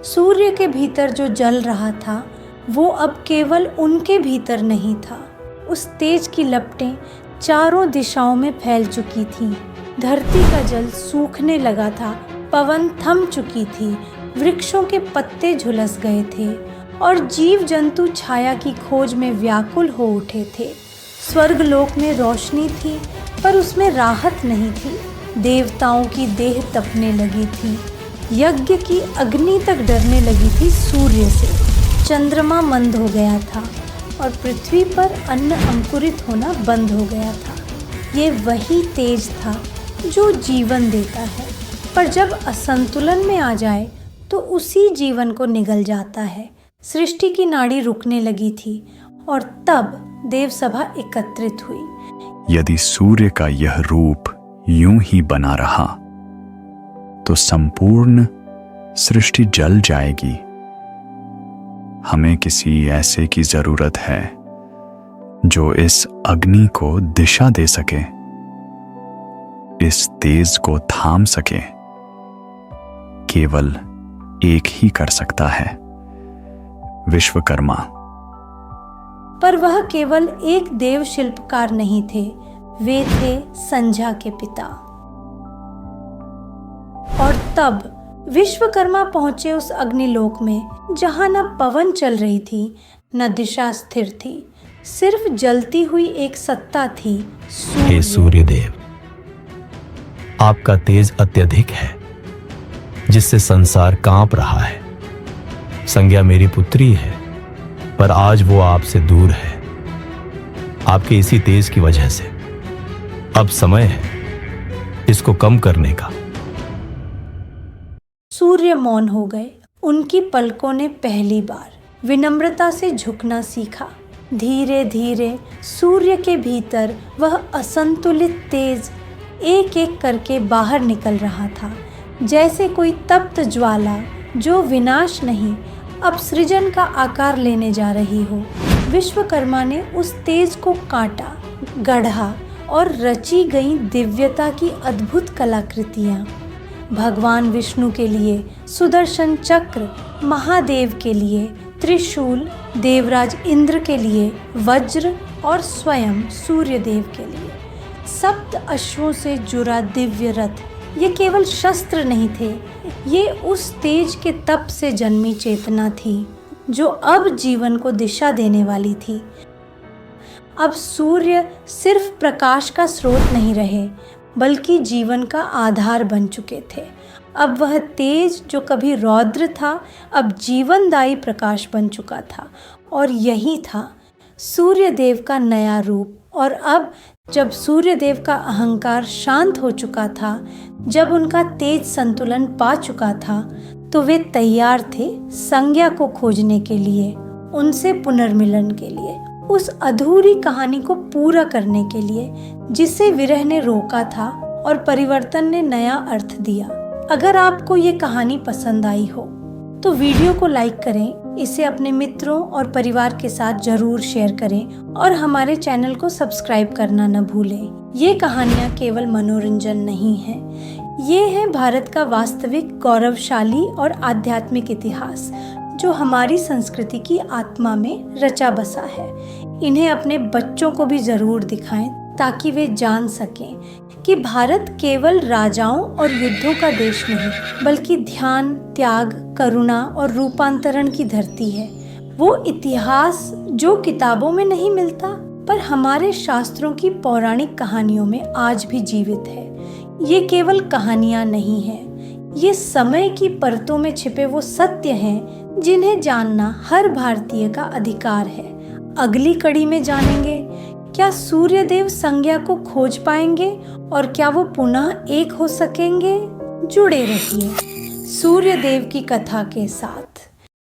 सूर्य के भीतर जो जल रहा था वो अब केवल उनके भीतर नहीं था। उस तेज की लपटें चारों दिशाओं में फैल चुकी थीं। धरती का जल सूखने लगा था, पवन थम चुकी थी, वृक्षों के पत्ते झुलस गए थे और जीव जंतु छाया की खोज में व्याकुल हो उठे थे। स्वर्गलोक में रोशनी थी पर उसमें राहत नहीं थी। देवताओं की देह तपने लगी थी, यज्ञ की अग्नि तक डरने लगी थी सूर्य से। चंद्रमा मंद हो गया था और पृथ्वी पर अन्न अंकुरित होना बंद हो गया था। ये वही तेज था जो जीवन देता है, पर जब असंतुलन में आ जाए तो उसी जीवन को निगल जाता है। सृष्टि की नाड़ी रुकने लगी थी और तब देवसभा एकत्रित हुई। यदि सूर्य का यह रूप यूं ही बना रहा तो संपूर्ण सृष्टि जल जाएगी। हमें किसी ऐसे की जरूरत है जो इस अग्नि को दिशा दे सके, इस तेज को थाम सके। केवल एक ही कर सकता है, विश्वकर्मा। पर वह केवल एक देव शिल्पकार नहीं थे, वे थे संध्या के पिता। और तब विश्वकर्मा पहुंचे उस अग्निलोक में जहां न पवन चल रही थी न दिशा स्थिर थी, सिर्फ जलती हुई एक सत्ता थी, हे सूर्यदेव, आपका तेज अत्यधिक है जिससे संसार कांप रहा है। संज्ञा मेरी पुत्री है पर आज वो आपसे दूर है, आपके इसी तेज की वजह से। अब समय है इसको कम करने का। सूर्य मौन हो गए। उनकी पलकों ने पहली बार विनम्रता से झुकना सीखा। धीरे धीरे सूर्य के भीतर वह असंतुलित तेज एक एक करके बाहर निकल रहा था, जैसे कोई तप्त ज्वाला जो विनाश नहीं अब सृजन का आकार लेने जा रही हो। विश्वकर्मा ने उस तेज को काटा, गढ़ा और रची गई दिव्यता की अद्भुत कलाकृतियाँ। भगवान विष्णु के लिए सुदर्शन चक्र, महादेव के लिए त्रिशूल, देवराज इंद्र के लिए वज्र और स्वयं सूर्यदेव के लिए सप्त अश्वों से जुड़ा दिव्य रथ। ये केवल शस्त्र नहीं थे, ये उस तेज के तप से जन्मी चेतना थी जो अब जीवन को दिशा देने वाली थी। अब सूर्य सिर्फ प्रकाश का स्रोत नहीं रहे बल्कि जीवन का आधार बन चुके थे। अब वह तेज जो कभी रौद्र था अब जीवनदायी प्रकाश बन चुका था और यही था सूर्यदेव का नया रूप। और अब जब सूर्यदेव का अहंकार शांत हो चुका था, जब उनका तेज संतुलन पा चुका था, तो वे तैयार थे संज्ञा को खोजने के लिए, उनसे पुनर्मिलन के लिए, उस अधूरी कहानी को पूरा करने के लिए जिसे विरह ने रोका था और परिवर्तन ने नया अर्थ दिया। अगर आपको ये कहानी पसंद आई हो तो वीडियो को लाइक करें, इसे अपने मित्रों और परिवार के साथ जरूर शेयर करें और हमारे चैनल को सब्सक्राइब करना न भूलें। ये कहानियाँ केवल मनोरंजन नहीं है, ये है भारत का वास्तविक गौरवशाली और आध्यात्मिक इतिहास जो हमारी संस्कृति की आत्मा में रचा बसा है। इन्हें अपने बच्चों को भी जरूर दिखाएं ताकि वे जान सकें कि भारत केवल राजाओं और युद्धों का देश नहीं बल्कि ध्यान, त्याग, करुणा और रूपांतरण की धरती है। वो इतिहास जो किताबों में नहीं मिलता पर हमारे शास्त्रों की पौराणिक कहानियों में आज भी जीवित है। ये केवल कहानियाँ नहीं हैं, ये समय की परतों में छिपे वो सत्य हैं जिन्हें जानना हर भारतीय का अधिकार है। अगली कड़ी में जानेंगे क्या सूर्यदेव संज्ञा को खोज पाएंगे और क्या वो पुनः एक हो सकेंगे। जुड़े रहिए सूर्यदेव की कथा के साथ।